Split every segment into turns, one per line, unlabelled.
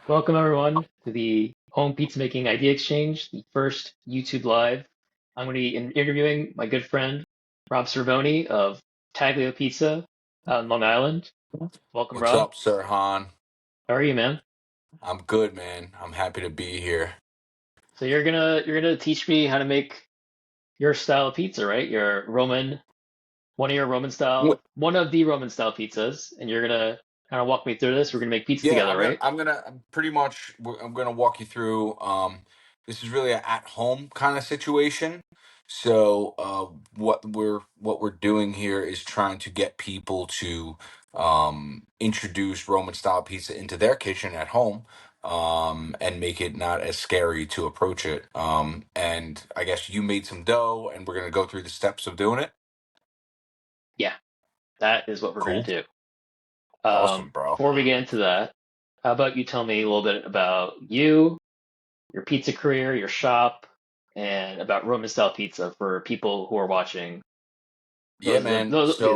Welcome everyone to the Home Pizza Making Idea Exchange, the first YouTube Live. I'm going to be interviewing my good friend Rob Cervoni of Taglio Pizza out in Long Island. Welcome,
What's
Rob.
up, Serhan?
How are you, man?
I'm good, man. I'm happy to be here.
So you're gonna teach me how to make your style of pizza, right? Your Roman,
Wh-
one of the Roman style pizzas, and you're gonna kind of walk me through this. We're gonna make pizza
Yeah,
together, right?
I'm gonna walk you through. This is really an at-home kind of situation. So, what we're doing here is trying to get people to introduce Roman style pizza into their kitchen at home, and make it not as scary to approach it. And I guess you made some dough, and we're gonna go through the steps of doing it.
Yeah, that is what we're gonna
Cool,
do.
awesome, bro.
Before we get into that, how about you tell me a little bit about you, your pizza career, your shop, and about Roman style pizza for people who are watching.
Yeah, man.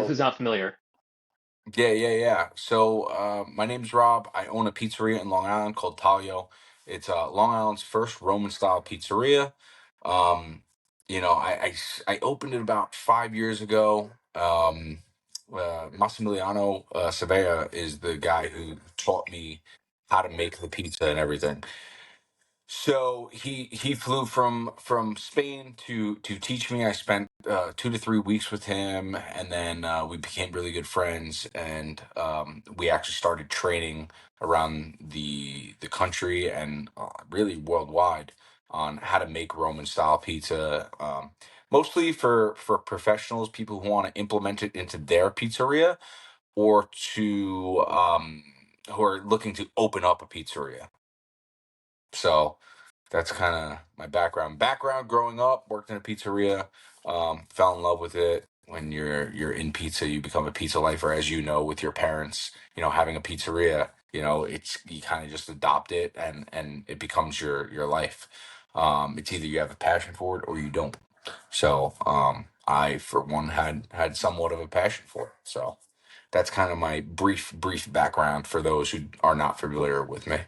Who's not familiar.
Yeah. So, my name's Rob. I own a pizzeria in Long Island called Taglio. It's Long Island's first Roman style pizzeria. Um, I opened it about 5 years ago. Massimiliano Sevilla is the guy who taught me how to make the pizza and everything. So he flew from Spain to teach me. I spent 2 to 3 weeks with him, and then we became really good friends, and we actually started training around the country and really worldwide on how to make Roman style pizza. Mostly for professionals, people who want to implement it into their pizzeria, or to who are looking to open up a pizzeria. So that's kind of my background. Background growing up, worked in a pizzeria, fell in love with it. When you're in pizza, you become a pizza lifer, as you know, with your parents. Having a pizzeria, it's you kind of just adopt it, and it becomes your life. It's either you have a passion for it or you don't. So I, for one, had somewhat of a passion for it. So that's kind of my brief background for those who are not familiar with me.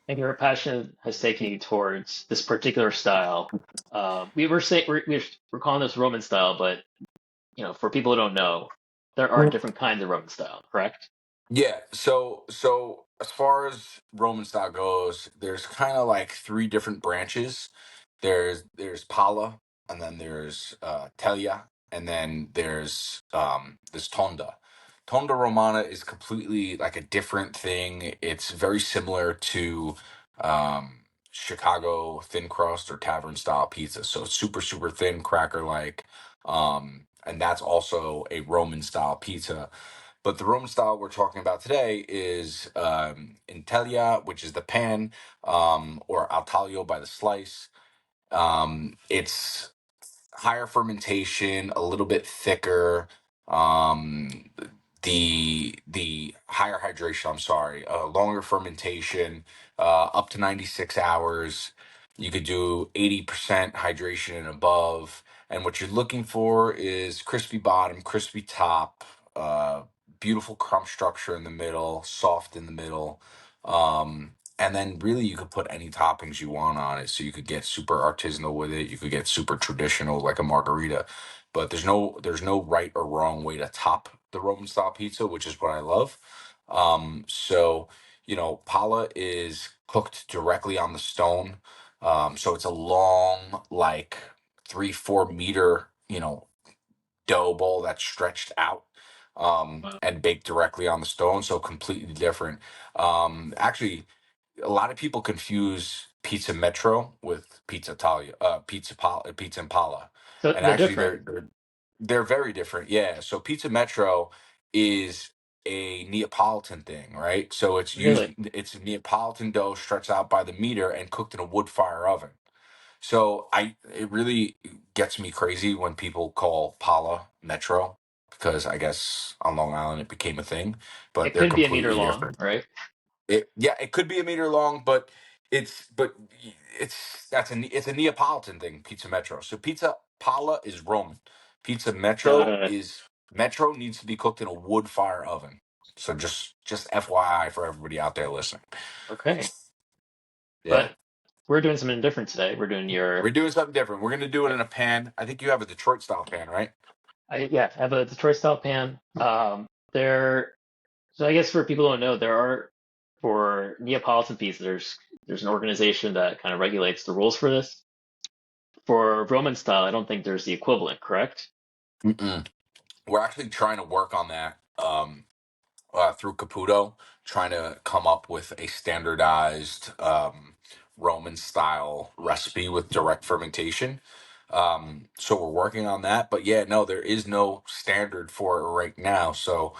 And your passion has taken you towards this particular style. We were saying we're calling this Roman style, but for people who don't know, there are different kinds of Roman style, correct?
Yeah, so as far as Roman style goes, there's kind of like three different branches. There's Pala, and then there's Teglia, and then there's Tonda. Tonda Romana is completely like a different thing. It's very similar to Chicago thin crust or tavern style pizza. So it's super thin, cracker like. And that's also a Roman style pizza. But the Roman style we're talking about today is Intelia, which is the pan, or al taglio by the slice. It's higher fermentation, a little bit thicker. Um, the higher hydration, I'm sorry, longer fermentation, up to 96 hours. You could do 80% hydration and above. And what you're looking for is crispy bottom, crispy top, uh, beautiful crumb structure in the middle, soft in the middle. And then really you could put any toppings you want on it. So you could get super artisanal with it. You could get super traditional like a margarita. But there's no right or wrong way to top the Roman style pizza, which is what I love. So Pala is cooked directly on the stone. So it's a long, like 3-4 meter, dough ball that's stretched out,
Wow.
and baked directly on the stone. So completely different. Actually, a lot of people confuse pizza metro with pizza Italia, pizza impala,
So
and
they're
actually
different,
they're very different. Yeah, so pizza metro is a Neapolitan thing, right? So
really.
it's a Neapolitan dough stretched out by the meter and cooked in a wood fire oven. So it really gets me crazy when people call Pala metro, because I guess on Long Island it became a thing, but
It
they're
could be a meter
completely
long,
different.
right?
It could be a meter long, but it's a Neapolitan thing, pizza metro. So pizza pala is Roman. Pizza metro
Uh,
is metro needs to be cooked in a wood fire oven. So just FYI for everybody out there listening.
Okay.
Yeah.
But we're doing something different today. We're doing
We're doing something different. We're gonna do it in a pan. I think you have a Detroit style pan, right?
yeah, I have a Detroit style pan. There, so I guess for people who don't know, for Neapolitan pizza, there's an organization that kind of regulates the rules for this. For Roman style, I don't think there's the equivalent, correct?
Mm-mm. We're actually trying to work on that. Through Caputo, trying to come up with a standardized Roman style recipe with direct fermentation. So we're working on that. But yeah, no, there is no standard for it right now. So,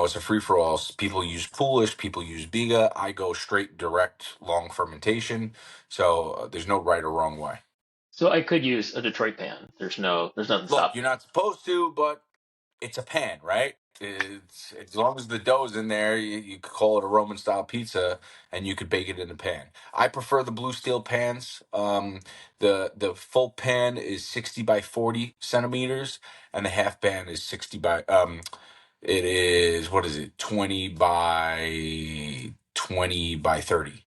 it's a free for all. People use Polish, people use Biga. I go straight direct long fermentation. So there's no right or wrong way.
So I could use a Detroit pan. There's nothing
Look,
stopping
you're
me.
not supposed to, but it's a pan, right? It's as long as the dough's in there, you could call it a Roman style pizza, and you could bake it in a pan. I prefer the blue steel pans. The full pan is 60 by 40 centimeters, and the half pan is 60 by it is, what is it, 20 by 20 by 30.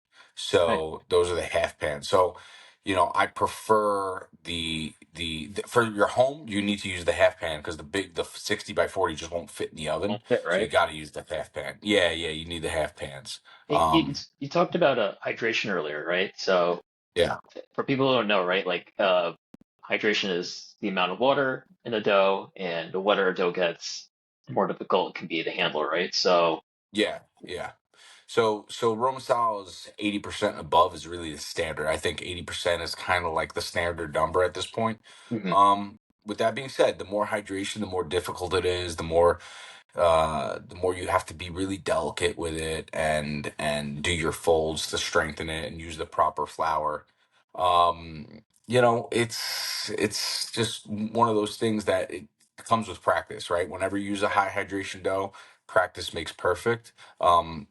Okay.
So those are the half pans. So, I prefer the for your home, you need to use the half pan because the 60 by 40 just won't fit in the oven.
Won't fit,
So you
right?
got to use the half pan. Yeah, yeah, you need the half pans.
Hey, you talked about hydration earlier, right? So
Yeah.
for people who don't know, right, like hydration is the amount of water in a dough, and the wetter a dough gets, the more difficult it can be to handle, right? So,
Yeah, yeah. So Roman style is 80% above is really the standard. I think 80% is kind of like the standard number at this point.
mhm.
With that being said, the more hydration, the more difficult it is, the more you have to be really delicate with it and do your folds to strengthen it and use the proper flour. It's just one of those things that it comes with practice, right? Whenever you use a high hydration dough, practice makes perfect.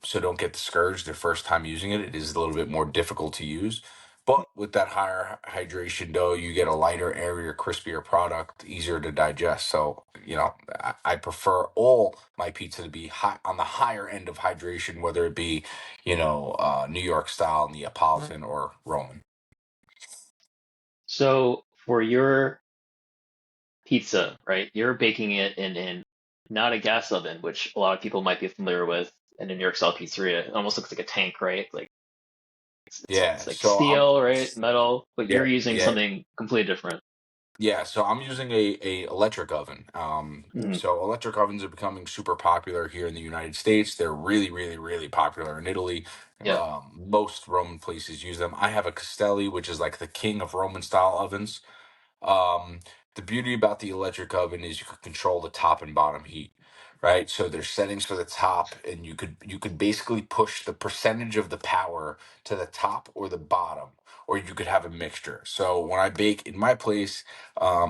So don't get discouraged the first time using it. It is a little bit more difficult to use. But with that higher hydration dough, you get a lighter, airier, crispier product, easier to digest. So, I prefer all my pizza to be high on the higher end of hydration, whether it be, New York style, Neapolitan, or Roman.
So for your pizza, right, you're baking it in not a gas oven, which a lot of people might be familiar with in a New York style pizzeria. It almost looks like a tank, right? Like it's
Yeah.
like
So I'm,
steel, right? Metal, but you're
yeah,
using
yeah.
something completely different.
Yeah, so I'm using a electric oven.
Mhm.
So electric ovens are becoming super popular here in the United States. They're really, really, really popular in Italy.
Yeah.
Most Roman places use them. I have a Castelli, which is like the king of Roman style ovens. Um, the beauty about the electric oven is you could control the top and bottom heat, right? So there's settings for the top, and you could basically push the percentage of the power to the top or the bottom, or you could have a mixture. So when I bake in my place,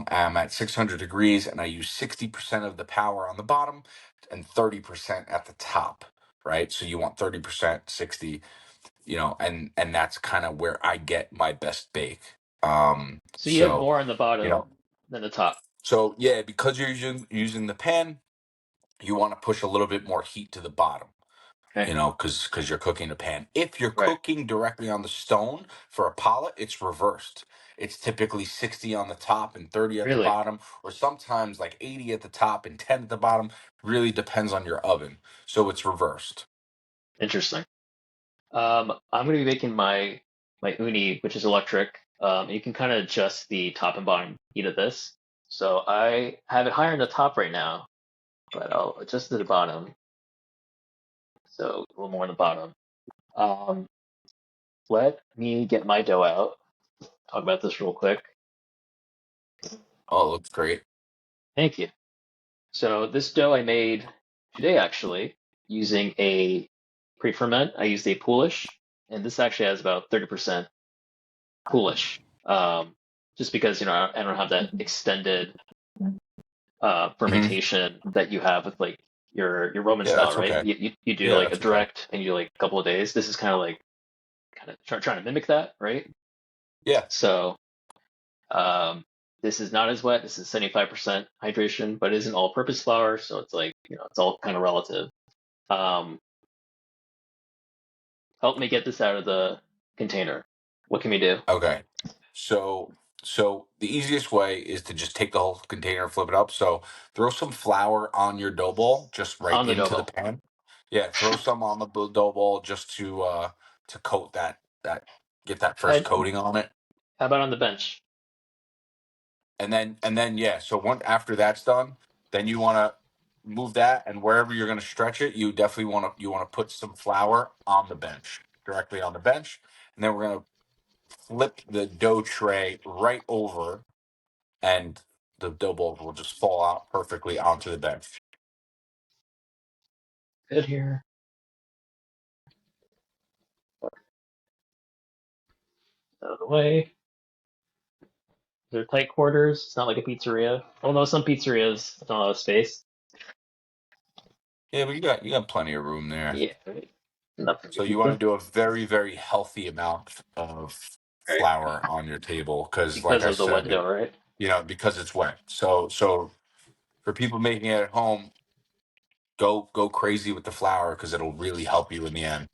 I'm at 600 degrees, and I use 60% of the power on the bottom and 30% at the top, right? So you want 30%, 60, and that's kind of where I get my best bake.
So you have
So
more on the
you
bottom
know,
than the top.
so yeah, because you're using the pan, you want to push a little bit more heat to the bottom.
Okay.
Because you're cooking a pan. If you're
Right.
cooking directly on the stone for a pallet, it's reversed. It's typically 60 on the top and 30 at the
Really
bottom, or sometimes like 80 at the top and 10 at the bottom. Really depends on your oven. So it's reversed.
interesting. I'm going to be making my uni, which is electric. You can kind of adjust the top and bottom heat of this. So I have it higher in the top right now, but I'll adjust to the bottom. So a little more on the bottom. Um, Let me get my dough out. Talk about this real quick.
Oh, it looks great.
Thank you. So this dough I made today actually using a pre-ferment. I used a Polish, and this actually has about 30% Polish. Just because I don't have that extended
Hmm.
fermentation that you have with like your Roman
Yeah,
style,
that's
right?
okay.
You do
Yeah,
like a
that's okay.
direct and you do like a couple of days. This is kind of trying to mimic that, right?
Yeah.
So um, this is not as wet. This is 75% hydration, but it is an all-purpose flour, so it's like it's all kind of relative. Um, help me get this out of the container. What can we do
Okay. So the easiest way is to just take the whole container and flip it up. So throw some flour on your dough ball, just right
on the
into the
double?
pan. Yeah, throw some on the dough ball just to coat that get that first
How
coating on it.
about on the bench?
And then yeah, so once after that's done, then you want to move that, and wherever you're going to stretch it, you want to put some flour on the bench, directly on the bench, and then we're going to flip the dough tray right over, and the dough balls will just fall out perfectly onto the bench.
Good here. Out of the way. They're tight quarters. It's not like a pizzeria. Although some pizzerias don't have space.
Yeah, but you got plenty of room there.
Yeah, right. Enough for
So
your
you want to
pizza.
do a very, very healthy amount of
Right.
flour on your table because, like
Because
I
of the wet
said,
dough, right?
because it's wet. So for people making it at home, go crazy with the flour because it'll really help you in the end.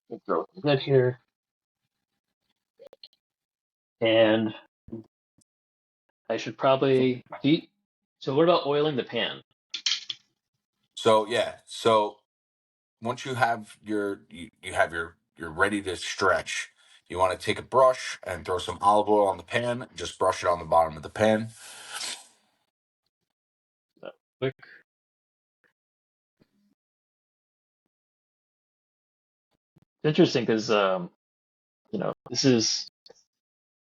We'll throw some good here. And I should probably. So what about oiling the pan?
So yeah, so once you have you're ready to stretch, you want to take a brush and throw some olive oil on the pan. Just brush it on the bottom of the pan.
So quick. It's interesting because this is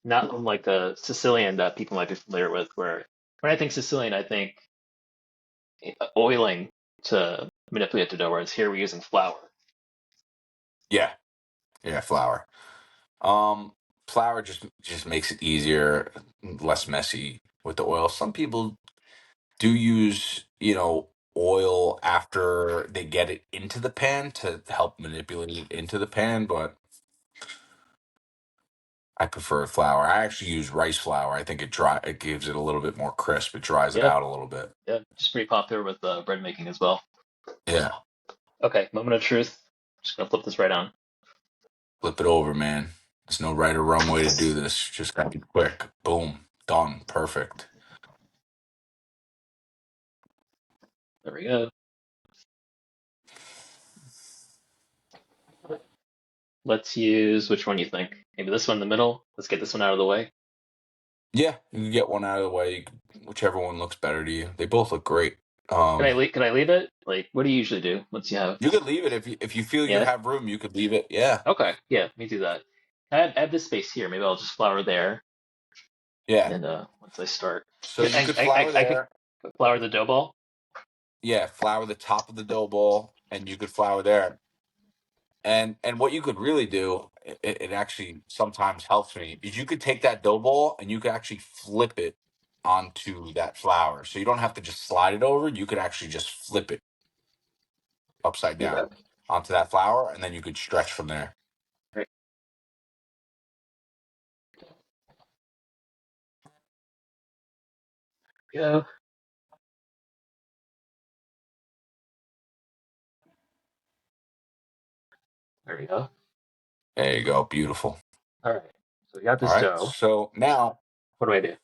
not unlike the Sicilian that people might be familiar with. Where when I think Sicilian, I think oiling to manipulate the dough, whereas here we're using flour.
Yeah, yeah, flour. Um, Flour just makes it easier, less messy with the oil. Some people do use, oil after they get it into the pan to help manipulate it into the pan, but I prefer flour. I actually use rice flour. I think it gives it a little bit more crisp. It dries it
Yeah,
out a little bit.
yeah, just pretty popular with bread making as well.
Yeah.
Okay, moment of truth. Just gonna flip this right on.
Flip it over, man. There's no right or wrong way to do this. Just gotta be quick. Boom. Done. Perfect.
There we go. Let's use which one you think? Maybe this one in the middle. Let's get this one out of the way.
Yeah, you can get one out of the way. Whichever one looks better to you. They both look great.
Can I leave? Can I leave it? Like, what do you usually do once you have?
You could leave it if you feel you
Yeah.
have room. You could leave it. Yeah,
Okay. Yeah. Let me do that. I have this space here. Maybe I'll just flour there,
yeah.
and once I start,
So you could flour
I could
there.
flour the dough ball.
Yeah, flour the top of the dough ball, and you could flour there. And what you could really do, it actually sometimes helps me, is you could take that dough ball and you could actually flip it onto that flour. So you don't have to just slide it over. You could actually just flip it upside
Do
down
that.
onto that flour, and then you could stretch from there.
Right. Go. There we go.
There you go. Beautiful.
All right. So we got
All
this
right.
dough. What do I do?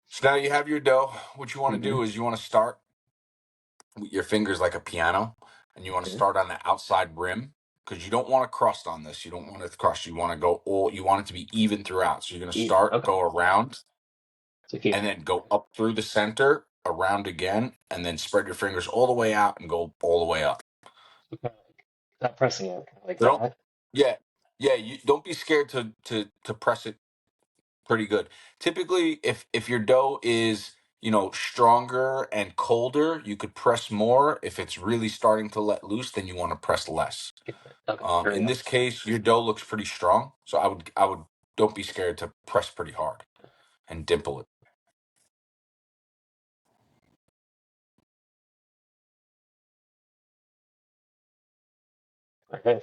So now you have your dough. What you want to
Mm-hmm.
do is you want to start with your fingers like a piano, and you want to
Okay.
start on the outside rim because you don't want a crust on this. You don't want it to crust. You want to go all. You want it to be even throughout. So you're going to
Even.
start,
Okay.
go around,
So keep.
and then go up through the center, around again, and then spread your fingers all the way out and go all the way up.
Okay. Not pressing it like
So don't.
that.
Yeah, yeah. You don't be scared to press it pretty good. Typically, if your dough is stronger and colder, you could press more. If it's really starting to let loose, then you want to press less.
Okay. There we
In
go.
this case, your dough looks pretty strong, so I would don't be scared to press pretty hard and dimple it.
Okay.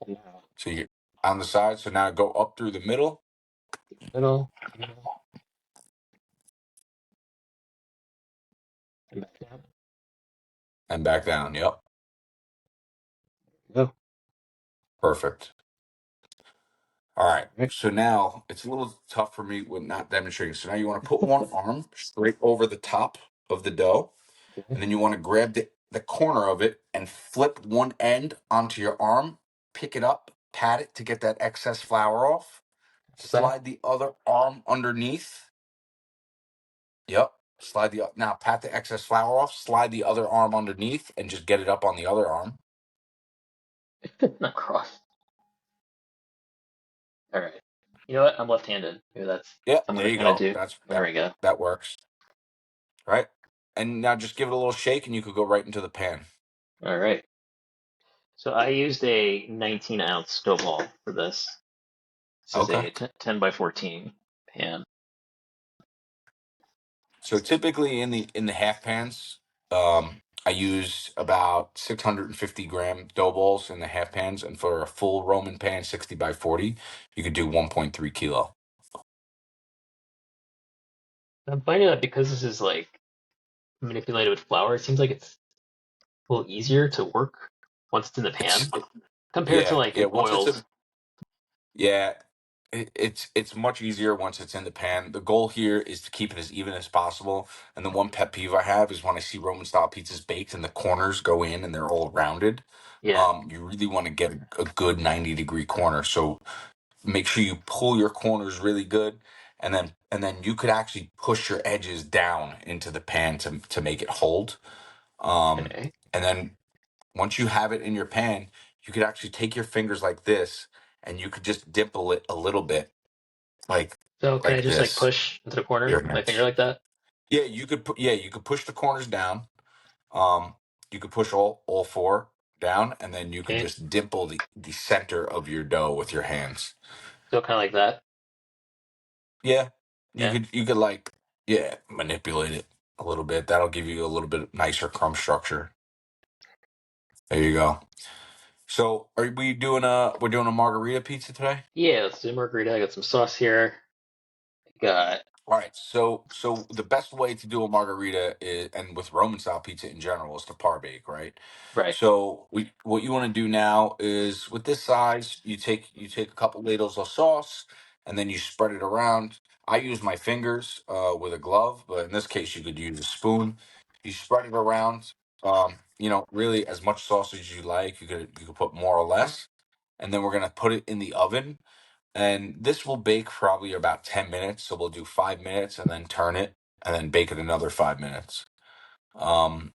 And now
So you on the side. So now go up through the middle.
middle. Middle. And back down.
and back down. Yep.
Go.
Perfect. All right.
Right.
So now it's a little tough for me with not demonstrating. So now you want to put one arm straight over the top of the dough,
Okay.
and then you want to grab the corner of it and flip one end onto your arm, pick it up, pat it to get that excess flour off,
Like that.
slide the other arm underneath. Yep. Slide the now pat the excess flour off, slide the other arm underneath, and just get it up on the other arm.
Not cross. All right. You know what? I'm left-handed. Maybe that's
Yeah,
I'm
there you
gonna
go.
do.
That's
There we go.
that works. Right. And now just give it a little shake and you could go right into the pan.
All right. So I used a 19-ounce snowball for this. This is
Okay.
a 10 by 14 pan.
So typically in the half pans, I use about 650-gram dough balls in the half pans, and for a full Roman pan, 60 by 40, you could do 1.3 kilo.
I'm finding that because this is like manipulated with flour, it seems like it's a little easier to work once it's in the
It's
pan compared to
yeah,
like
yeah.
an
Once it's
oiled.
in, yeah, it's much easier once it's in the pan. The goal here is to keep it as even as possible. And the one pet peeve I have is when I see Roman style pizzas baked and the corners go in and they're all rounded.
Yeah.
You really want to get a good 90-degree corner. So make sure you pull your corners really good, and then you could actually push your edges down into the pan to make it hold. Um,
Okay.
and then once you have it in your pan, you could actually take your fingers like this, and you could just dimple it a little bit, like
So can I
like
just like
this.
push into the corner
Your
with my finger
hands.
like that?
Yeah, you could put. Yeah, you could push the corners down. Um, you could push all four down, and then you could
Okay.
just dimple the center of your dough with your hands.
So kind of like that.
Yeah,
Yeah.
you could like yeah manipulate it a little bit. That'll give you a little bit nicer crumb structure. There you go. So are we doing we're doing a margarita pizza today?
Yeah. Let's do margarita. I got some sauce here. Got
All right. So the best way to do a margarita is, and with Roman style pizza in general, is to par bake, right?
right.
So what you want to do now is with this size, you take a couple ladles of sauce and then you spread it around. I use my fingers with a glove, but in this case, you could use a spoon. You spread it around. Really as much sauce as you like. You could put more or less, and then we're gonna put it in the oven. And this will bake probably about 10 minutes. So we'll do 5 minutes and then turn it and then bake it another 5 minutes. Um,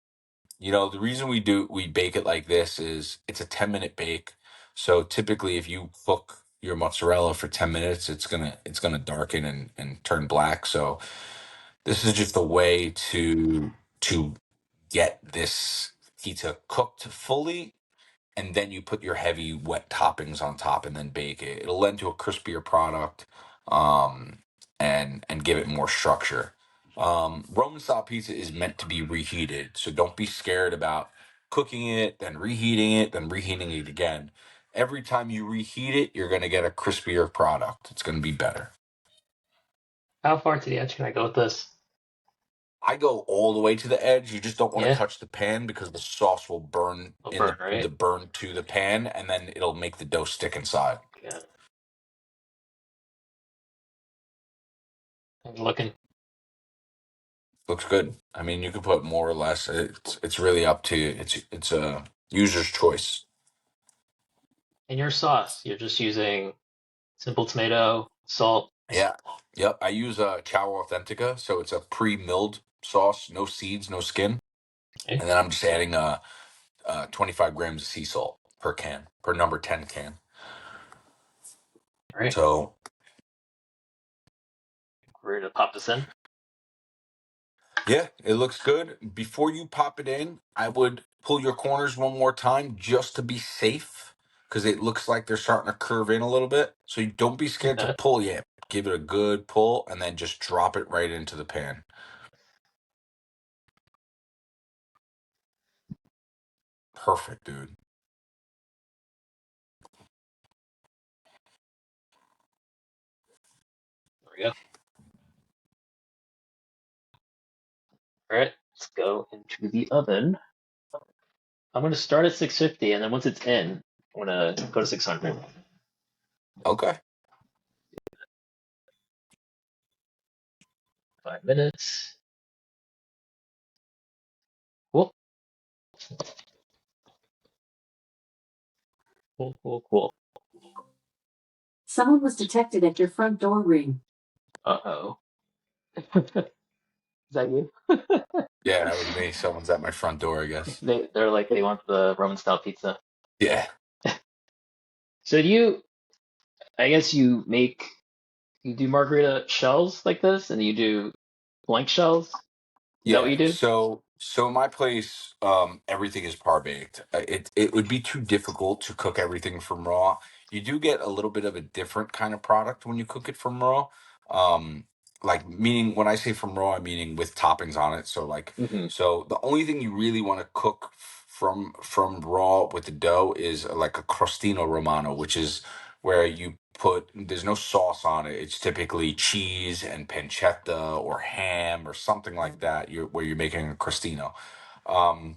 the reason we bake it like this is it's a 10-minute bake. So typically if you cook your mozzarella for 10 minutes, it's gonna darken and turn black. So this is just a way to get this pizza cooked fully, and then you put your heavy wet toppings on top and then bake it. It'll lend to a crispier product, um, and give it more structure. Roman style pizza is meant to be reheated, so don't be scared about cooking it, then reheating it, then reheating it again. Every time you reheat it, you're going to get a crispier product. It's going to be better.
How far to the edge can I go with this?
I go all the way to the edge. You just don't want to
Yeah.
touch the pan because the sauce will burn
I'll
in
burn,
the
right?
burn to the pan, and then it'll make the dough stick inside.
Yeah. I'm looking.
Looks good. I mean, you could put more or less. It's really up to you. It's a user's choice.
And your sauce, you're just using simple tomato, salt.
Yeah. Yep. I use a Chow Authentica, so it's a pre-milled sauce, no seeds, no skin,
Okay.
and then I'm just adding 25 grams of sea salt per can, per number 10 can.
All right.
So
We're gonna pop this in.
yeah, it looks good. Before you pop it in, I would pull your corners one more time just to be safe because it looks like they're starting to curve in a little bit. So you don't be
Like
scared to
that.
pull yet. Give it a good pull and then just drop it right into the pan. Perfect, dude.
There we go. All right. Let's go into the oven. I'm gonna start at 650, and then once it's in, I'm gonna go to 600.
Okay.
5 minutes. Cool, cool, cool, cool.
Someone was detected at your front door ring.
Uh-oh. Is that you?
Yeah, that was me. Someone's at my front door, I guess.
They're like they want the Roman style pizza.
Yeah.
So do you? I guess you do margarita shells like this, and you do blank shells. Is that what
Yeah.
you do?
So my place, everything is par baked. It would be too difficult to cook everything from raw. You do get a little bit of a different kind of product when you cook it from raw. Um, like meaning when I say from raw, I'm meaning with toppings on it.
Hmm.
So the only thing you really want to cook from raw with the dough is like a crostino romano, which is where you put there's no sauce on it. It's typically cheese and pancetta or ham or something like that. Where you're making a crostino. Um,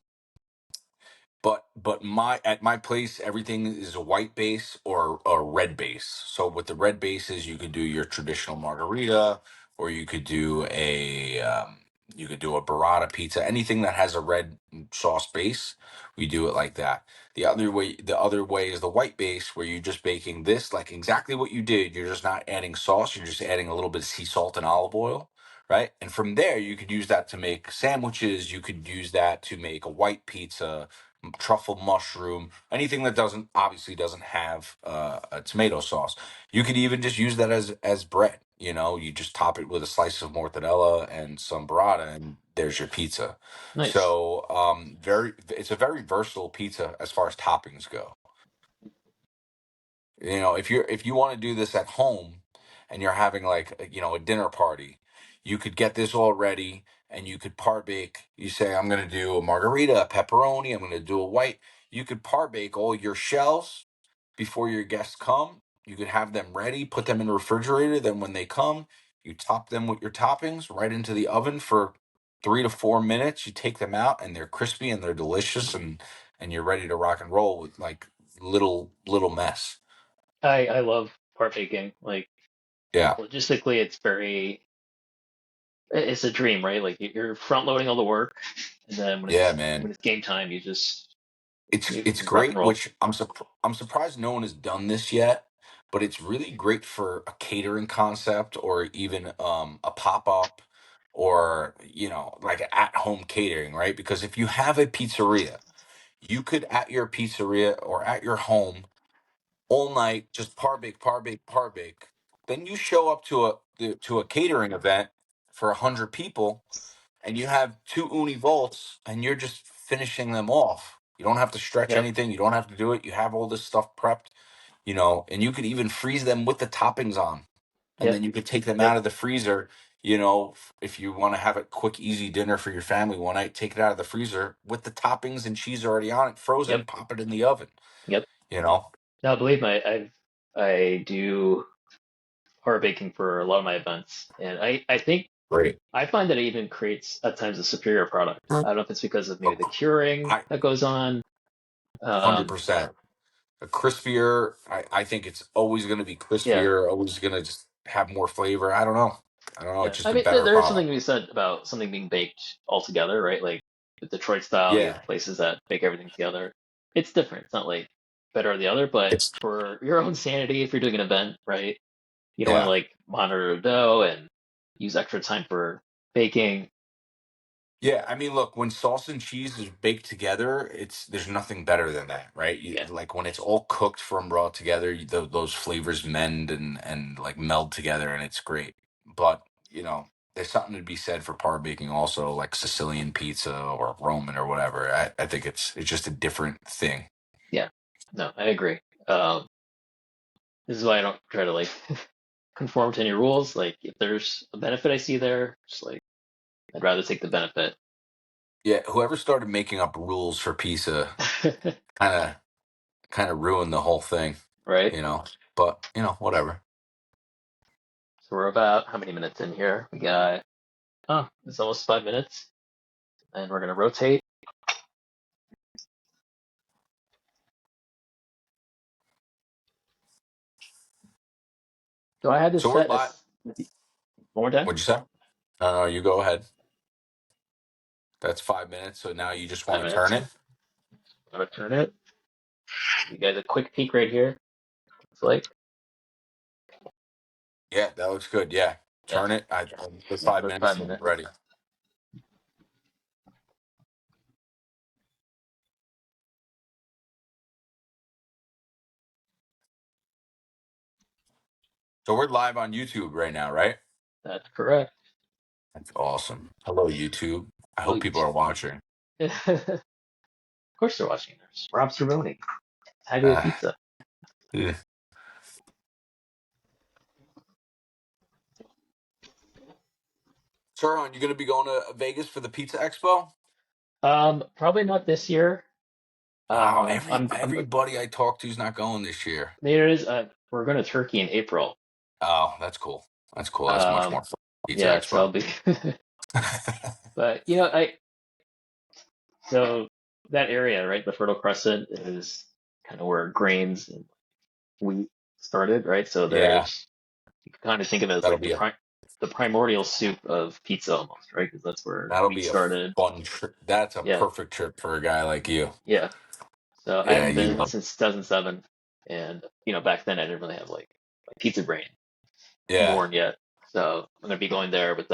but my at my place everything is a white base or a red base. So with the red bases, you could do your traditional margarita, or you could do a burrata pizza. Anything that has a red sauce base, we do it like that. The other way is the white base, where you're just baking this like exactly what you did. You're just not adding sauce. You're just adding a little bit of sea salt and olive oil. Right. And from there, you could use that to make sandwiches. You could use that to make a white pizza, truffle mushroom, anything that doesn't have a tomato sauce. You could even just use that as bread. You just top it with a slice of mortadella and some burrata, and there's your pizza.
Nice.
So it's a very versatile pizza as far as toppings go. If you want to do this at home and you're having like a dinner party, you could get this all ready and you could par bake. You say, I'm going to do a margarita, a pepperoni, I'm going to do a white. You could par bake all your shells before your guests come. You could have them ready, put them in the refrigerator. Then when they come, you top them with your toppings right into the oven for 3 to 4 minutes. You take them out and they're crispy and they're delicious, and you're ready to rock and roll with like little mess.
I love part baking. Like
Yeah.
logistically, it's a dream, right? Like you're front loading all the work, and then when
Yeah,
when
man.
it's game time, you just
It's
you rock and
great,
roll.
which I'm surprised no one has done this yet, but it's really great for a catering concept or even a pop-up or like at home catering, right? Because if you have a pizzeria, you could at your pizzeria or at your home all night just par bake, par bake, par bake. Then you show up to a catering event for 100 people and you have two uni volts and you're just finishing them off. You don't have to stretch
Yep,
anything. You don't have to do it. You have all this stuff prepped, and you could even freeze them with the toppings on. And
yep,
then you could take them
yep,
out of the freezer, if you want to have a quick, easy dinner for your family one night, take it out of the freezer with the toppings and cheese already on it,
yep,
frozen, pop it in the oven,
yep.
you know?
Now, believe me, I do part baking for a lot of my events, and I think
Great.
I find that it even creates at times a superior product. I don't know if it's because of maybe the curing
I
that goes on. Um,
100%. A crispier. I think it's always going to be
yeah,
crispier, always going to just have more flavor. I don't know. I don't know.
yeah.
It's just
I
a
mean,
better
there is something
product.
to be said about something being baked all together, right? Like with Detroit style, you
Yeah.
have places that bake everything together. It's different. It's not like better or the other, but
It's,
for your own sanity, if you're doing an event, right? You don't want to
yeah.
like monitor the dough and use extra time for baking.
Yeah, I mean, look, when sauce and cheese is baked together, there's nothing better than that, right?
Yeah,
Like when it's all cooked from raw together, those flavors mend and like meld together, and it's great. But there's something to be said for par baking, also, like Sicilian pizza or Roman or whatever. I think it's just a different thing.
yeah. No, I agree. Um, this is why I don't try to like conform to any rules. Like if there's a benefit I see there, just like I'd rather take the benefit.
Yeah, whoever started making up rules for pizza kind of kind of ruined the whole thing,
Right?
you know. But whatever.
So we're about how many minutes in here? We got, oh, it's almost 5 minutes. and we're gonna rotate. So I had this
So we're
set
live.
as one more time.
What'd you say? No, you go ahead. That's 5 minutes. So now you just want to
5 minutes.
turn it?
I'm gonna turn it. You guys a quick peek right here. It's like,
Yeah, that looks good. Yeah.
yeah,
Turn it. The
yeah,
five
for
minutes
5 minutes.
ready. So we're live on YouTube right now, right?
That's correct.
That's awesome. Hello, YouTube. I
Oh,
hope
you
people are watching.
of course they're watching. There's Rob Cervoni, Taglio
Uh,
Pizza.
eh. Serhan, you going to be going to Vegas for the Pizza Expo?
Probably not this year.
Wow,
I'm
everybody I talk to is not going this year.
there is we're going to Turkey in April.
Oh, that's cool. That's cool. That's much
Um,
more fun. Pizza
yeah, so I'll
Expo.
be. But so that area, right, the Fertile Crescent is kind of where grains and wheat started, right? So
Yeah,
there's you can kind of think of it as
that'll
like
be a
the primordial soup of pizza almost, right? Because that's where
that'll
wheat
be a
started.
fun trip. That's a
Yeah,
perfect trip for a guy like you.
yeah. So I
Yeah,
haven't
you
been
love.
since 2007, and back then I didn't really have like pizza brain
Yeah,
born yet. So I'm gonna be going there with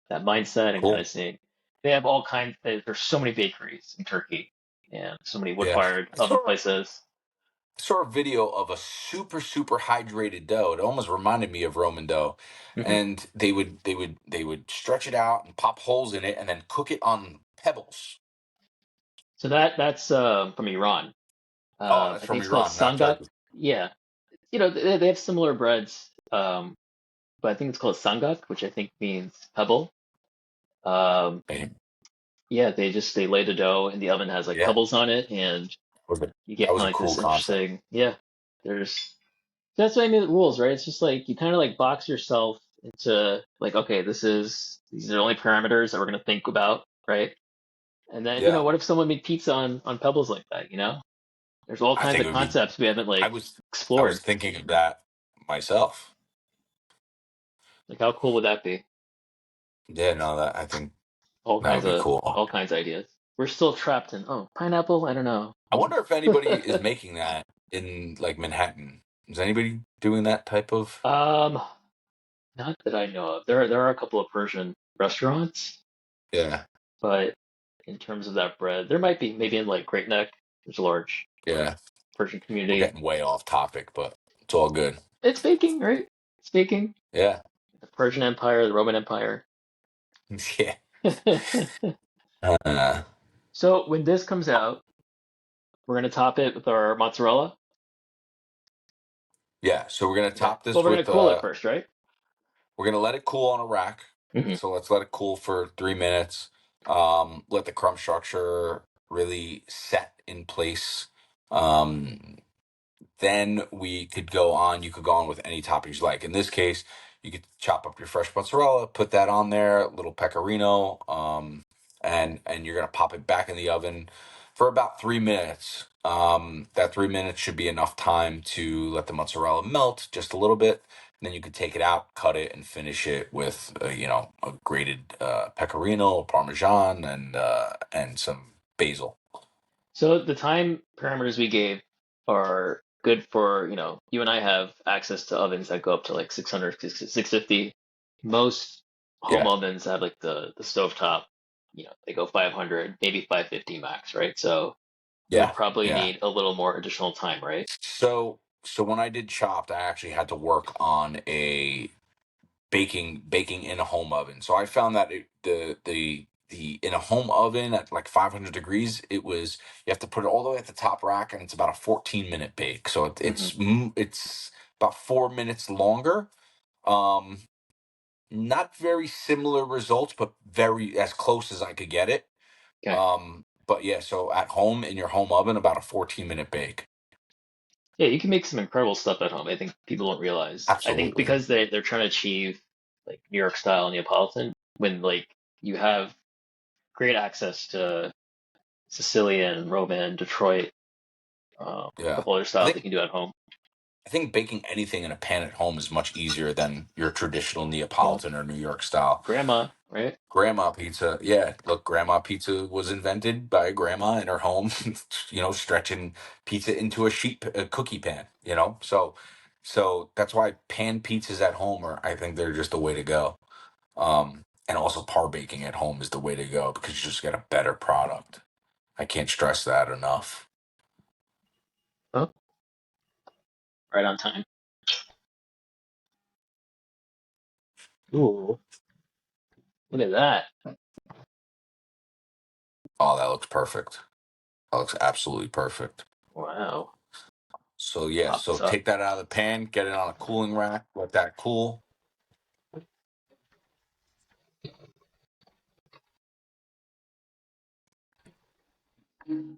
that mindset and kind
cool.
of seeing they have all kinds. There's so many bakeries in Turkey and so many
Yeah,
wood-fired
I
oven
saw
places.
saw a video of a super hydrated dough. It almost reminded me of Roman dough,
Hmm.
and they would stretch it out and pop holes in it, and then cook it on pebbles.
So that's from Iran.
Oh, that's
I think
from
it's called
Iran, not
sangat.
Turkey.
Yeah, they have similar breads, but I think it's called sangat, which I think means pebble. Um,
Eh,
yeah, they lay the dough and the oven has like
Yeah,
pebbles on it, and you
that
get
was
kind
a
of like
cool
this
concept.
interesting. Yeah, there's that's what I mean with rules, right? It's just like you kind of like box yourself into like, okay, these are the only parameters that we're gonna think about, right? And then,
Yeah,
what if someone made pizza on pebbles like that, There's all
I
kinds
think
of
it would be.
concepts we haven't
I
like
was I was
explored.
thinking of that myself.
Like how cool would that be?
Yeah, no, that I think that would be cool.
All kinds of ideas. We're still trapped in, oh, pineapple? I don't know.
I wonder if anybody is making that in like Manhattan. Is anybody doing that type of?
Um, Not that I know of. There are a couple of Persian restaurants,
Yeah,
but in terms of that bread, there might be maybe in like Great Neck. There's a large
yeah.
Persian
We're
community.
getting way off topic, but it's all good.
It's baking, right? It's baking.
Yeah,
The Persian Empire, the Roman Empire.
yeah. Uh,
So when this comes out, we're gonna top it with our mozzarella.
yeah. So we're gonna
Okay.
top
Well,
this
we're gonna
with
cool it first, right?
we're gonna let it cool on a rack.
Hmm.
So let's let it cool for 3 minutes. Let the crumb structure really set in place. Um, then we could go on. You could go on with any toppings you like. In this case, you could chop up your fresh mozzarella, put that on there, a little pecorino, and you're gonna pop it back in the oven for about 3 minutes. That 3 minutes should be enough time to let the mozzarella melt just a little bit. And then you could take it out, cut it, and finish it with a grated pecorino, parmesan, and some basil.
So the time parameters we gave are good for, you and I have access to ovens that go up to like 600, 650. Most home
Yeah,
ovens have like the stovetop, they go 500, maybe 550 max, right? So we would
yeah,
probably
yeah.
need a little more additional time, right?
So when I did Chopped, I actually had to work on a baking in a home oven. So I found that the in a home oven at like 500 degrees, you have to put it all the way at the top rack, and it's about a 14-minute bake. So
Hmm.
it's about 4 minutes longer. Um, Not very similar results, but very as close as I could get it.
Okay.
But yeah, so at home in your home oven, about a 14-minute bake.
Yeah, you can make some incredible stuff at home. I think people don't realize. I think
Absolutely.
because they're trying to achieve like New York style Neapolitan, when like you have great access to Sicilian, Roman, Detroit, a
Yeah.
couple other
I
styles
think
you can do at home.
I think baking anything in a pan at home is much easier than your traditional
Well,
Neapolitan or New York style.
grandma, right?
Grandma pizza, yeah. Look, grandma pizza was invented by a grandma in her home, stretching pizza into a cookie pan, So that's why pan pizzas at home are, I think they're just the way to go. And also par baking at home is the way to go because you just get a better product. I can't stress that enough.
Oh, right on time. Ooh, look at that.
Oh, that looks perfect. That looks absolutely perfect.
Wow.
So yeah,
Pop
so
this up.
take that out of the pan, get it on a cooling rack, let that cool.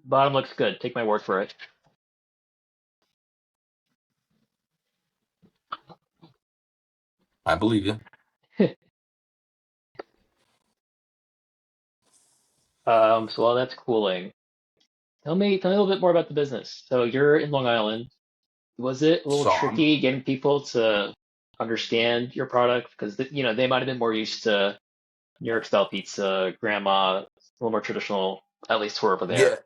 Bottom looks good. Take my word for it.
I believe you.
So while that's cooling, tell me a little bit more about the business. So you're in Long Island. Was it a little
So I'm
tricky getting people to understand your product? Because they might have been more used to New York style pizza, grandma, a little more traditional, at least for over
yeah,
there.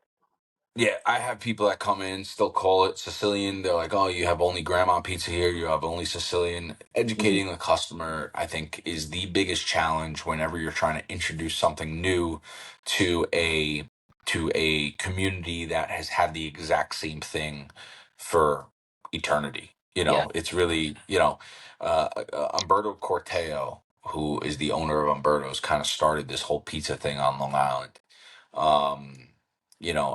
yeah, I have people that come in, still call it Sicilian. They're like, "Oh, you have only grandma pizza here. You have only Sicilian."
Hmm.
Educating the customer, I think, is the biggest challenge whenever you're trying to introduce something new to a community that has had the exact same thing for eternity.
Yeah.
It's really, Umberto Corteo, who is the owner of Umberto's, kind of started this whole pizza thing on Long Island. Um,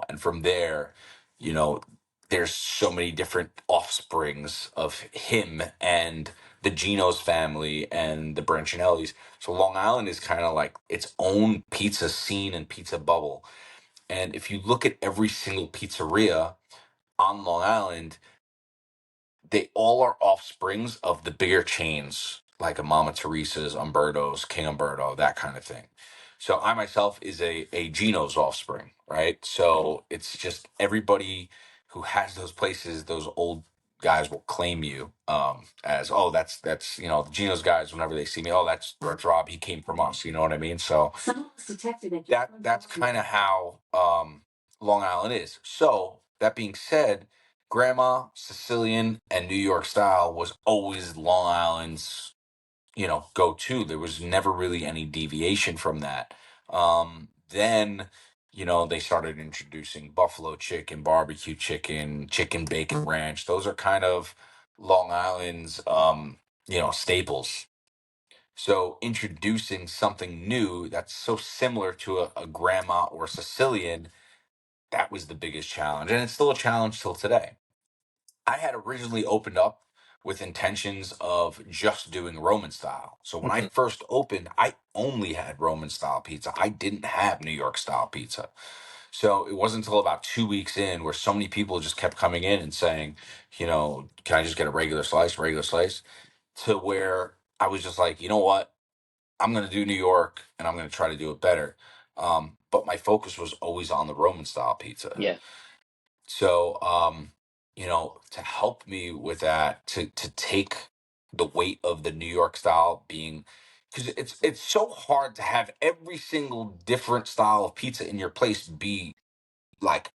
and from there, you know, there's so many different offsprings of him and the Geno's family and the Brancinellis. So Long Island is kind of like its own pizza scene and pizza bubble. And if you look at every single pizzeria on Long Island, they all are offsprings of the bigger chains like a Mama Teresa's, Umberto's, King Umberto, that kind of thing. So I myself is a Geno's offspring, right? So it's just everybody who has those places, those old guys will claim you as, oh, that's the Geno's guys. Whenever they see me, oh, that's Rob. He came from us. You know what I mean? So
Someone was detected at your front
that's
door.
kind of how Long Island is. So that being said, Grandma, Sicilian, and New York style was always Long Island's, go to. There was never really any deviation from that. Then, they started introducing buffalo chicken, barbecue chicken, chicken bacon ranch. Those are kind of Long Island's, staples. So introducing something new that's so similar to a grandma or Sicilian, that was the biggest challenge. And it's still a challenge till today. I had originally opened up with intentions of just doing Roman style. So when I
Hmm.
first opened, I only had Roman style pizza. I didn't have New York style pizza. So it wasn't until about 2 weeks in where so many people just kept coming in and saying, can I just get a regular slice? To where I was just like, you know what? I'm going to do New York and I'm going to try to do it better. But my focus was always on the Roman style pizza.
Yeah.
So, to help me with that, to take the weight of the New York style being, because it's so hard to have every single different style of pizza in your place be like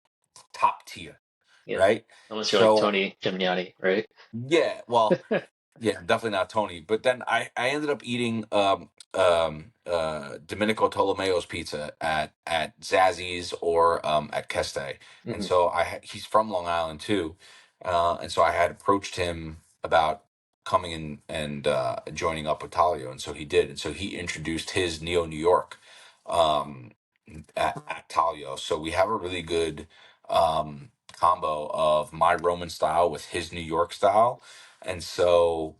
top tier,
Yeah.
right?
Unless you're like
So
Tony Gimignani, right?
yeah, well, yeah, definitely not Tony. But then I ended up eating Domenico Tolomeo's pizza at Zazzy's or at Keste. And
Hmm.
so he's from Long Island too. And so I had approached him about coming in and joining up with Taglio, and so he did. And so he introduced his Neo New York um at Taglio. So we have a really good combo of my Roman style with his New York style. And so,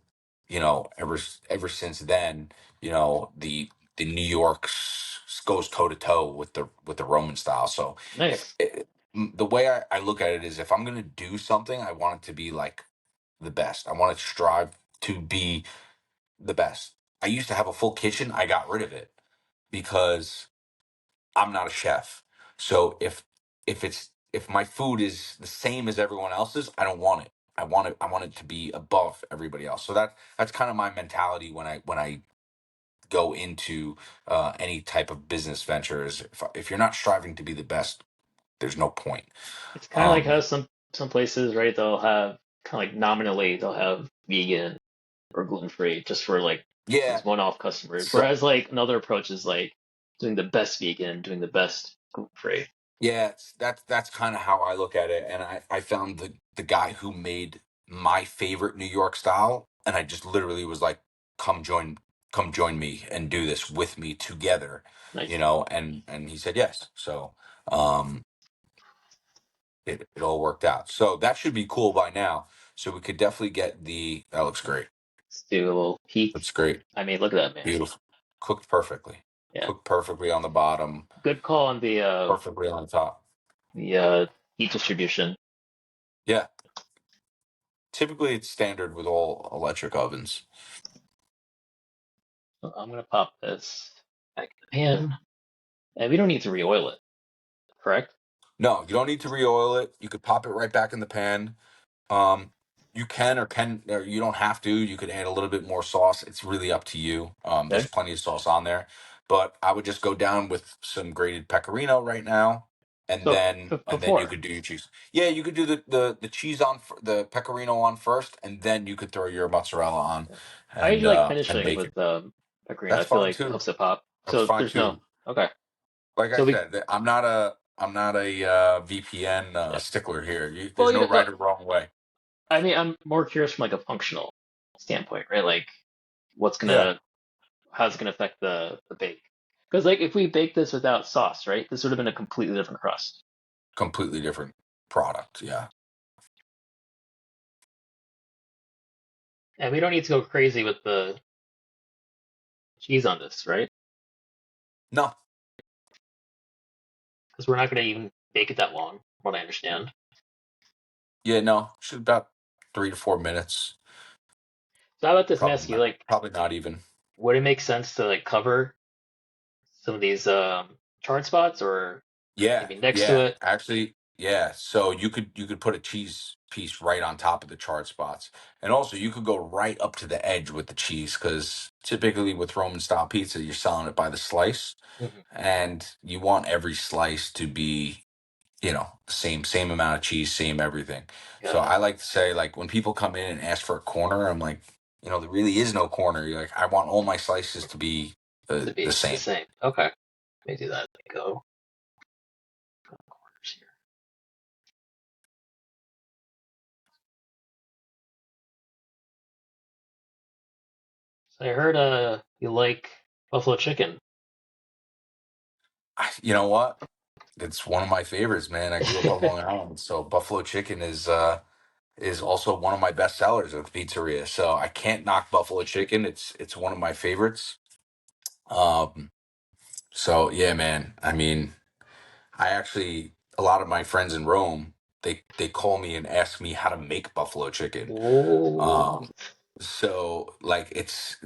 ever since then, the New York goes toe to toe with the Roman style. So if
Nice.
the way I look at it is, if I'm gonna do something, I want it to be like the best. I want to strive to be the best. I used to have a full kitchen. I got rid of it because I'm not a chef. So if my food is the same as everyone else's, I don't want it. I want it to be above everybody else. So that's kind of my mentality when I go into any type of business ventures. If you're not striving to be the best, there's no point.
It's kind of like how
Um,
some places, right? They'll have kind of like nominally they'll have vegan or gluten free just for like
yeah.
those one-off customers.
So
Whereas like another approach is like doing the best vegan, doing the best gluten free.
yeah, that's kind of how I look at it. And I found the guy who made my favorite New York style, and I just literally was like, come join me and do this with me together,
Nice.
and he said yes. So um it all worked out. So that should be cool by now. So we could definitely get that looks great.
Let's do a little peek.
Looks great.
I mean, look at that, man.
Beautiful. Cooked perfectly.
Yeah.
Cooked perfectly on the bottom,
Good call on
perfectly on the top.
the heat distribution.
Yeah. Typically it's standard with all electric ovens.
So I'm gonna pop this back in the pan, and we don't need to re-oil it, correct?
No, you don't need to re-oil it. You could pop it right back in the pan. Um, you can or you don't have to. You could add a little bit more sauce. It's really up to you. There's
Okay.
plenty of sauce on there, but I would just go down with some grated pecorino right now, and
So
then you
before,
could do your cheese. Yeah, you could do the cheese on the pecorino on first, and then you could throw your mozzarella on,
I usually like
and
finishing
bake
with
it.
pecorino. I
That's
feel
fine
like it
too.
helps it pop.
That's
So
fine
there's no
too.
okay.
Like I
So we
said, I'm not a VPN
yeah.
stickler here.
Well,
There's no
no.
right or wrong way.
I mean, I'm more curious from like a functional standpoint, right? Like, what's
Yeah,
gonna how's it gonna affect the bake? Because like if we bake this without sauce, right, this would have been a completely different crust,
completely different product. Yeah.
and we don't need to go crazy with the cheese on this, right?
No.
Because we're not gonna even bake it that long, from what I understand.
Yeah, no. Should about 3 to 4 minutes.
So how about this,
Probably
Mesky?
not.
Like,
Probably not even.
would it make sense to like cover some of these charred spots, or
Yeah,
maybe next to
yeah.
it?
Actually, yeah. So you could put a cheese piece right on top of the charred spots, and also you could go right up to the edge with the cheese because typically with Roman style pizza, you're selling it by the slice,
Mhm.
and you want every slice to be same amount of cheese, same everything. So
Got it.
I like to say, like, when people come in and ask for a corner, I'm like, there really is no corner. You're like, I want all my slices to be
To
the
be the
same.
same. Okay, let me do that. Let me go corners here. So I heard you like buffalo chicken.
You know what? It's one of my favorites, man. I grew up on Long Island, so buffalo chicken is also one of my best sellers at the pizzeria. So I can't knock buffalo chicken. It's one of my favorites. Um, so yeah, man. I mean, a lot of my friends in Rome, they call me and ask me how to make buffalo chicken.
Oh,
Um, so like it's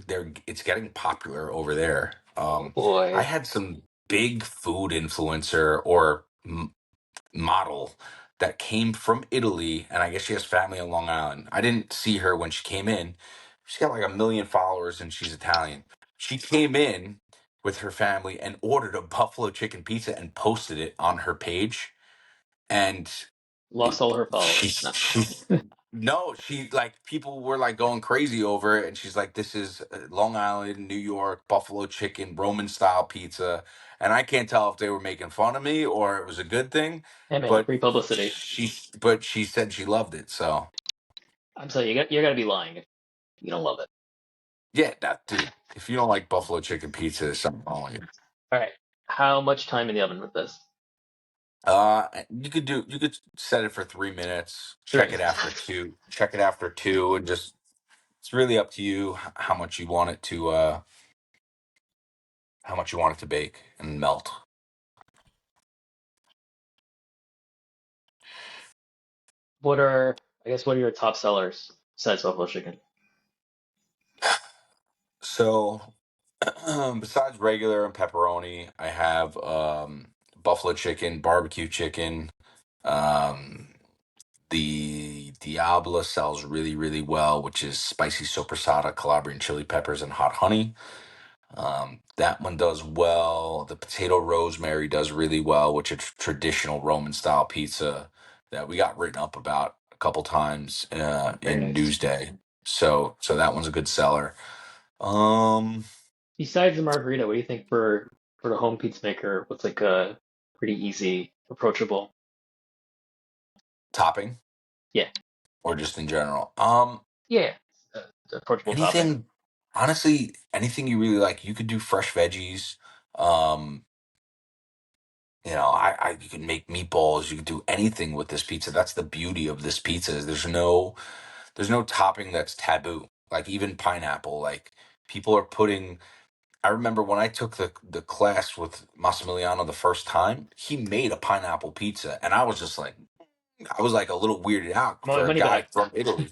getting popular over there.
oh
I
boy.
had some big food influencer or model that came from Italy, and I guess she has family on Long Island. I didn't see her when she came in. She's got like 1 million followers, and she's Italian. She came in with her family and ordered a buffalo chicken pizza and posted it on her page. And
Lost
it,
all her
she
followers. No.
she no, she like people were like going crazy over it, and she's like, "This is Long Island, New York, buffalo chicken, Roman style pizza." And I can't tell if they were making fun of me or it was a good thing,
Hey man,
but
free publicity.
she said she loved it. So
I'm sorry, you gotta be lying if you don't love it.
yeah, that dude. If you don't like buffalo chicken pizza, there's something wrong with you.
All right. How much time in the oven with this?
You could set it for 3 minutes.
Three.
Check it after two, and just it's really up to you how much you want it to bake and melt.
What are what are your top sellers besides buffalo chicken?
So Besides regular and pepperoni, I have buffalo chicken, barbecue chicken. Um, the Diablo sells really, really well, which is spicy sopressata, Calabrian chili peppers, and hot honey. That one does well. The potato rosemary does really well, which is traditional Roman style pizza that we got written up about a couple times
Very
in
nice.
Newsday. So that one's a good seller. Um,
Besides the margarita, what do you think for the home pizza maker? What's like a pretty easy, approachable?
Topping
Yeah,
or just in general.
yeah, approachable topping.
Anything, honestly, anything you really like. You could do fresh veggies. Um, you can make meatballs. You can do anything with this pizza. That's the beauty of this pizza is there's no topping that's taboo. Like even pineapple. Like people are putting. I remember when I took the class with Massimiliano the first time, he made a pineapple pizza, and I was like a little weirded out for a
Money
guy
back.
from Italy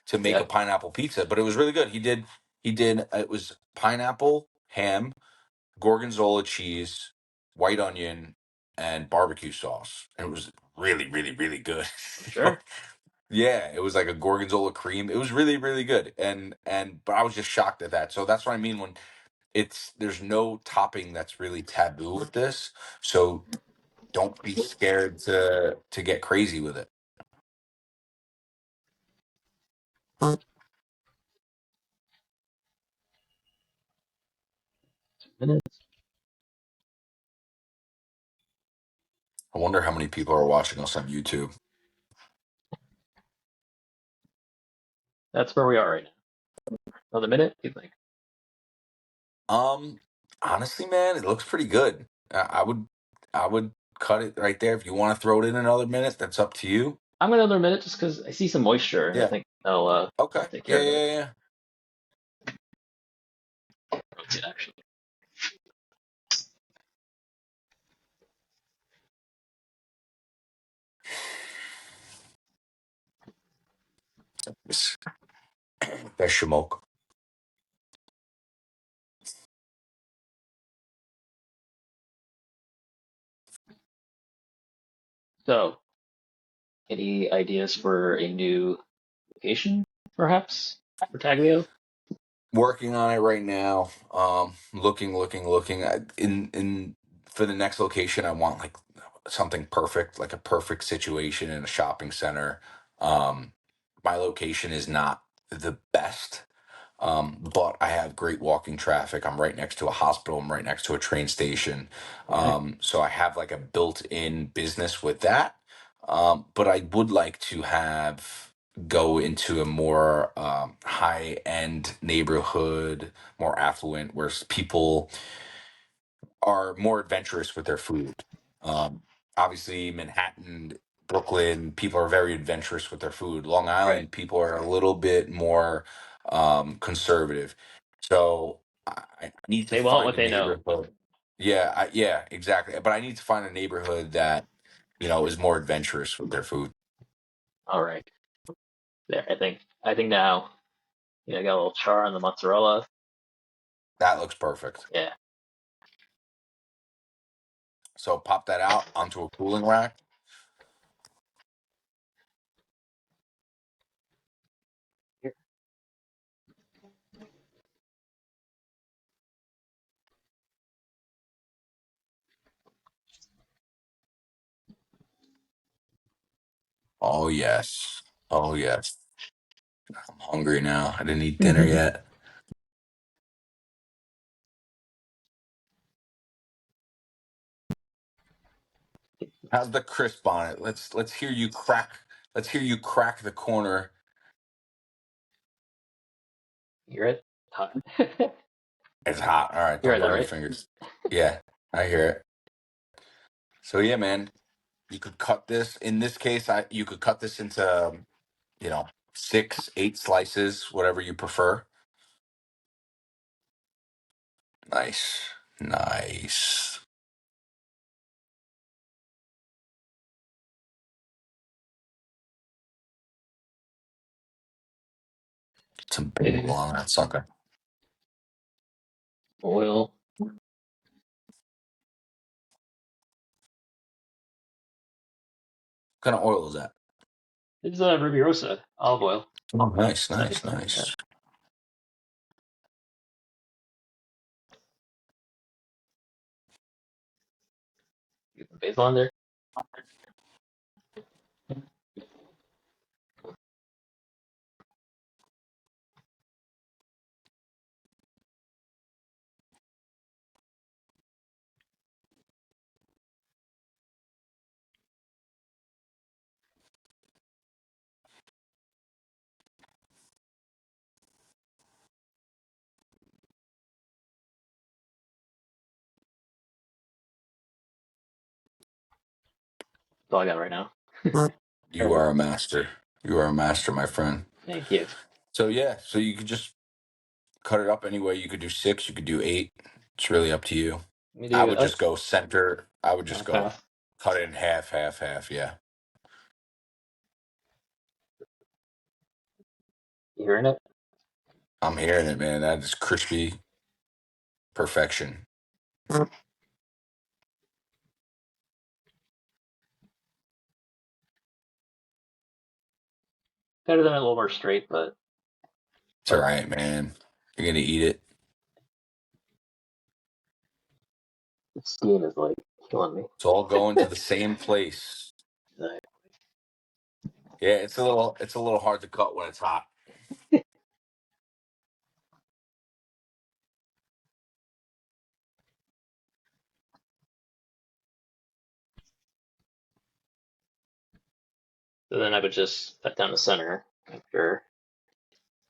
to make a
Yeah,
pineapple pizza, but it was really good. He did it was pineapple, ham, gorgonzola cheese, white onion, and barbecue sauce. And it was really, really, really good.
I'm
So,
sure.
yeah, it was like a gorgonzola cream. It was really, really good. And but I was just shocked at that. So that's what I mean when there's no topping that's really taboo with this. So don't be scared to get crazy with it.
Minutes.
I wonder how many people are watching us on YouTube.
That's where we are right now. Another minute, you think?
Um, Honestly, man, it looks pretty good. I would cut it right there. If you want to throw it in another minute, that's up to you.
I'm gonna another minute just because I see some moisture, and I
Yeah.
think
Okay.
I'll take
Yeah,
care of it.
yeah, yeah.
Rotate actually.
It's best smoke.
So, any ideas for a new location, perhaps, for Taglio?
Working on it right now. Looking. In for the next location, I want like something perfect, like a perfect situation in a shopping center. Um, my location is not the best. But I have great walking traffic. I'm right next to a hospital. I'm right next to a train station.
Okay.
So I have like a built-in business with that. But I would like to have go into a more high-end neighborhood, more affluent, where people are more adventurous with their food. Um, Obviously, Manhattan, Brooklyn, people are very adventurous with their food. Long
Right.
Island, people are a little bit more conservative. So I need to
They want
find
what
a
they know.
neighborhood. Yeah, yeah, exactly. But I need to find a neighborhood that is more adventurous with their food.
All right. There. I think now. I got a little char on the mozzarella.
That looks perfect.
Yeah.
So pop that out onto a cooling rack.
Here.
Oh yes. Oh yes. I'm hungry now. I didn't eat dinner yet. How's the crisp on it? Let's hear you crack. Let's hear you crack the corner.
You're it. Hot.
It's hot. All right,
You
don't
heard that,
burn your
right?
fingers. Yeah, I hear it. So yeah, man, you could cut this. In this case, you could cut this into 6, 8 slices, whatever you prefer. Nice, nice. Some bagel on that sucker.
Oil.
What kind of oil is that?
It's Ruby Rosa olive oil.
Oh, nice, nice,
70%. Yeah.
nice.
Get the basil on there. That's all I got right now.
You are a master. You are a master, my friend.
Thank you.
So yeah, so you could just cut it up anyway. You could do 6, you could do 8. It's really up to you.
Let me
I
do
would just go center. I would just
half
go
half.
cut it in half, half, half. Yeah,
You hearing it?
I'm hearing it, man. That is crispy perfection.
Better than a little more straight, but
It's all right, man. You're gonna eat it.
the steam is like killing me.
It's all going to the same place.
Like,
Yeah, it's a little hard to cut when it's hot.
so then I would just cut down the center after.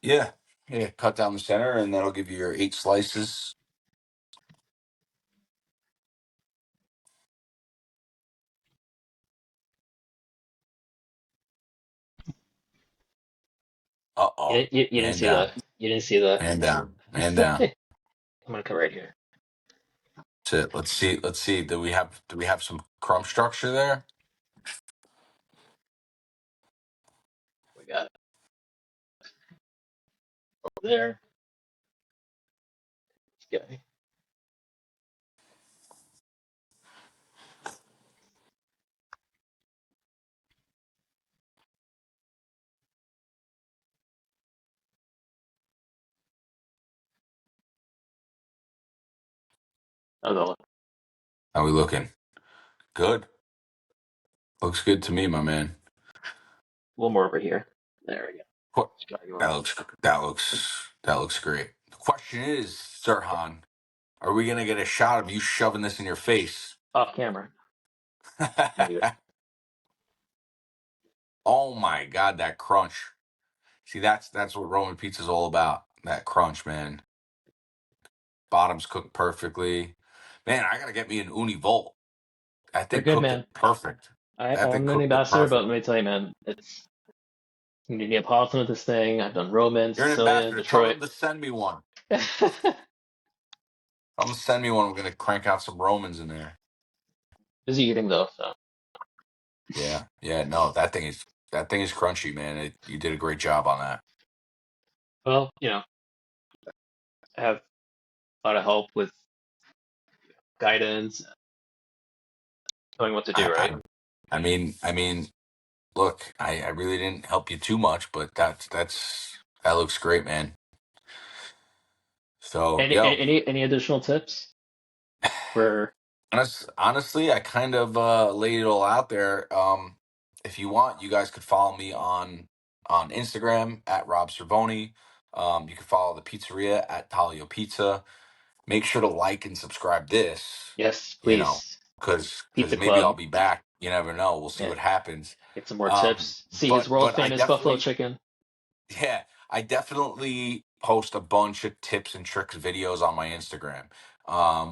Yeah, yeah. Cut down the center, and that'll give you your 8 slices. Uh-oh.
You didn't
Man
see the.
down.
You didn't see the.
Man down. Man
I'm
down.
gonna cut right here.
That's it. Let's see. Let's see. Do we have some crumb structure there?
We got it over there. Okay. I'll go a
How we looking? Good. Looks good to me, my man.
little more over here. There we go.
What?
Just got you
That
on.
looks that looks great. The question is, Serhan, are we gonna get a shot of you shoving this in your face?
Off camera. Do it.
Oh my God, that crunch! See, that's what Roman pizza's all about. That crunch, man. Bottom's cooked perfectly. Man, I gotta get me an uni volt. That
They're
thing
good,
cooked it
man.
perfect. That thing
I'm an
cooked it
ambassador, but
perfect.
let me tell you, man, it's you need Neapolitan with this thing. I've done Roman,
You're an
Sicilian,
ambassador. Tell
Detroit.
them to send me one. Tell them to send me one. We're gonna crank out some Romans in there.
Busy eating though, so
Yeah, yeah. No, that thing is crunchy, man. You did a great job on that.
well, I have a lot of help with guidance, knowing what to do, right?
I, I mean, look, I really didn't help you too much, but that looks great, man. So, yo,
Any additional tips for?
honestly, I kind of laid it all out there. If you want, you guys could follow me on Instagram at Rob Cervoni. You can follow the pizzeria at Taglio Pizza. Make sure to like and subscribe this,
Yes,
you know,
please.
because
Pizza
maybe I'll
Club.
be back. You never know. We'll see
Yeah,
what happens.
get some more tips. See his world
But I
famous buffalo
definitely,
chicken.
yeah, I definitely post a bunch of tips and tricks videos on my Instagram,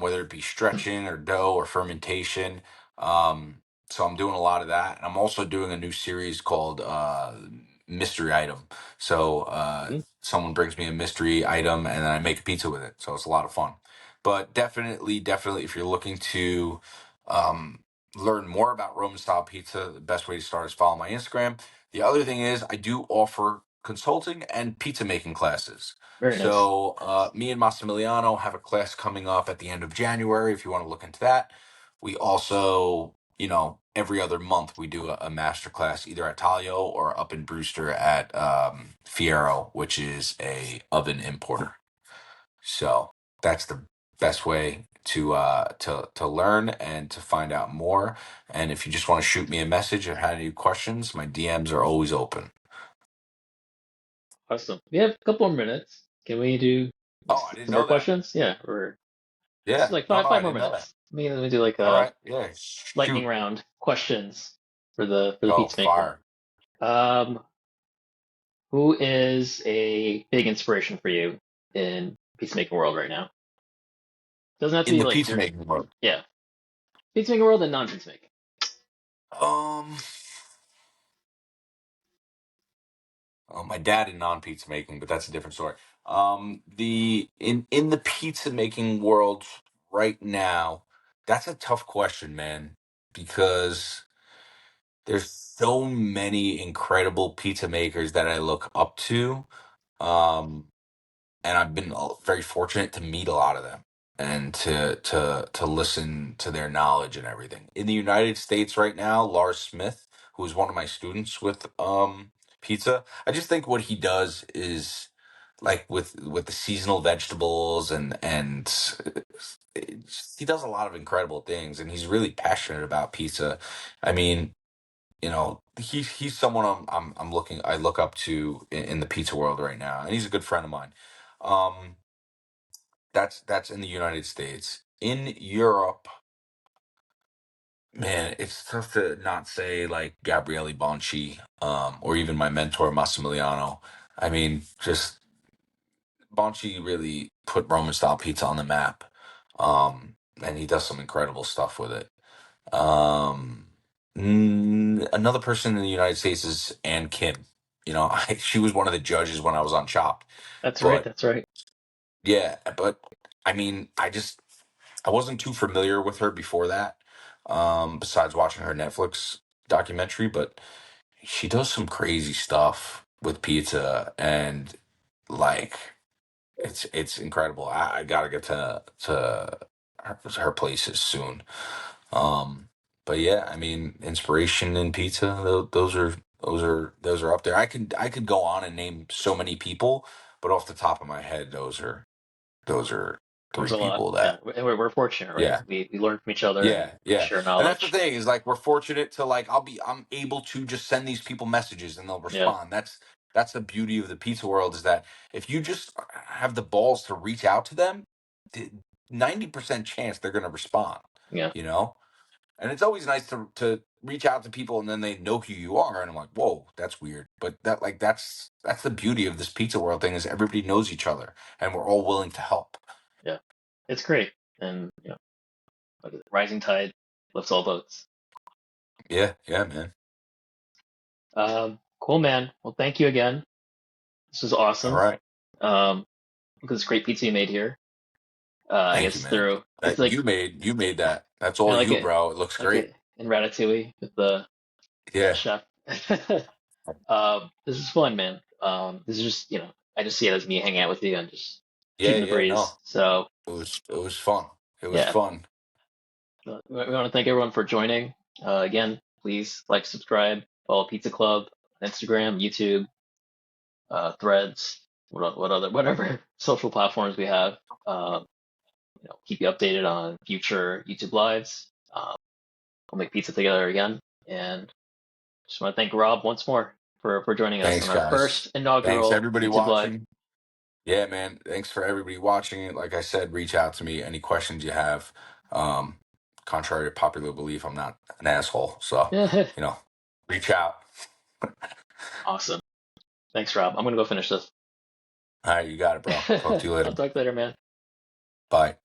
whether it be stretching or dough or fermentation. Um, so I'm doing a lot of that, and I'm also doing a new series called Mystery Item. So
Mhm.
someone brings me a mystery item, and then I make a pizza with it. So it's a lot of fun. But definitely, if you're looking to um, learn more about Roman style pizza, the best way to start is follow my Instagram. The other thing is, I do offer consulting and pizza making classes.
Very nice.
So me and Massimiliano have a class coming up at the end of January if you want to look into that. We also, every other month we do a master class either at Taglio or up in Brewster at Fiero, which is a oven importer. So that's the best way to learn and to find out more. And if you just want to shoot me a message or have any questions, my DMs are always open.
Awesome. We have a couple more minutes. Can we do
Oh, I didn't
some more
know that.
questions? Yeah, or this is
Yeah.
like
No,
five
I
more
didn't know that.
minutes. Let me do like
All
a
right. Yeah.
lightning
Shoot.
round questions for the
Oh,
pizza maker.
fire.
Who is a big inspiration for you in pizza making world right now? Doesn't have to
In
be
the
like
pizza
your
making world.
yeah pizza making world and non pizza making.
Um, my dad in non-pizza making, but that's a different story. The in the pizza making world right now, that's a tough question, man, because there's so many incredible pizza makers that I look up to. Um, and I've been very fortunate to meet a lot of them and to listen to their knowledge and everything. In the United States right now, Lars Smith, who is one of my students with pizza, I just think what he does is like with the seasonal vegetables and he does a lot of incredible things and he's really passionate about pizza. I mean, he's someone I look up to in the pizza world right now, and he's a good friend of mine. Um, that's in the United States. In Europe, man, it's tough to not say like Gabriele Bonci, or even my mentor Massimiliano. I mean, just Bonci really put Roman style pizza on the map, and he does some incredible stuff with it. Um, Another person in the United States is Ann Kim. She was one of the judges when I was on Chopped.
That's right.
But
That's right.
yeah, but I mean, I wasn't too familiar with her before that. Besides watching her Netflix documentary, but she does some crazy stuff with pizza and like it's incredible. I gotta get to her places soon. Um, but yeah, I mean, inspiration in pizza, those are up there. I could go on and name so many people, but off the top of my head, those are
There's
three
a lot.
people
Yeah,
that
and we're fortunate, right?
yeah.
We learn from each other and
Yeah, yeah.
share
And that's the
knowledge.
thing is like we're fortunate to like I'm able to just send these people messages and they'll
Yeah,
respond. That's the beauty of the pizza world is that if you just have the balls to reach out to them, 90% chance they're going to respond,
yeah,
you know? And it's always nice to reach out to people and then they know who you are and I'm like, "Whoa, that's weird." But that's the beauty of this pizza world thing is everybody knows each other and we're all willing to help.
yeah. It's great, and rising tide lifts all boats.
Yeah, yeah, man.
Cool, man. Well, thank you again. This was
All
awesome.
right.
Look at this great pizza you made here. I
Thank you,
guess
man.
through it's
That
like
you made that. That's all
like
you,
it
bro. It looks
like
great.
it in Ratatouille with the
Yeah.
chef. This is fun, man. This is just I just see it as me hanging out with you and just
Yeah,
shooting the
yeah,
breeze.
no.
So
It was fun. It was
yeah,
fun.
we want to thank everyone for joining. Again, please like, subscribe, follow Pizza Club on Instagram, YouTube, Threads, whatever social platforms we have. Um, keep you updated on future YouTube lives. We'll make pizza together again, and just want to thank Rob once more for joining us
Thanks,
on our
guys.
first
Thanks
inaugural
everybody
YouTube live.
watching. Yeah, man. Thanks for everybody watching it. Like I said, reach out to me any questions you have. Um, Contrary to popular belief, I'm not an asshole. So, you know, reach out.
Awesome. Thanks, Rob. I'm gonna go finish this.
All right, you got it, bro. Talk to you
I'll
later.
talk later, man.
Bye.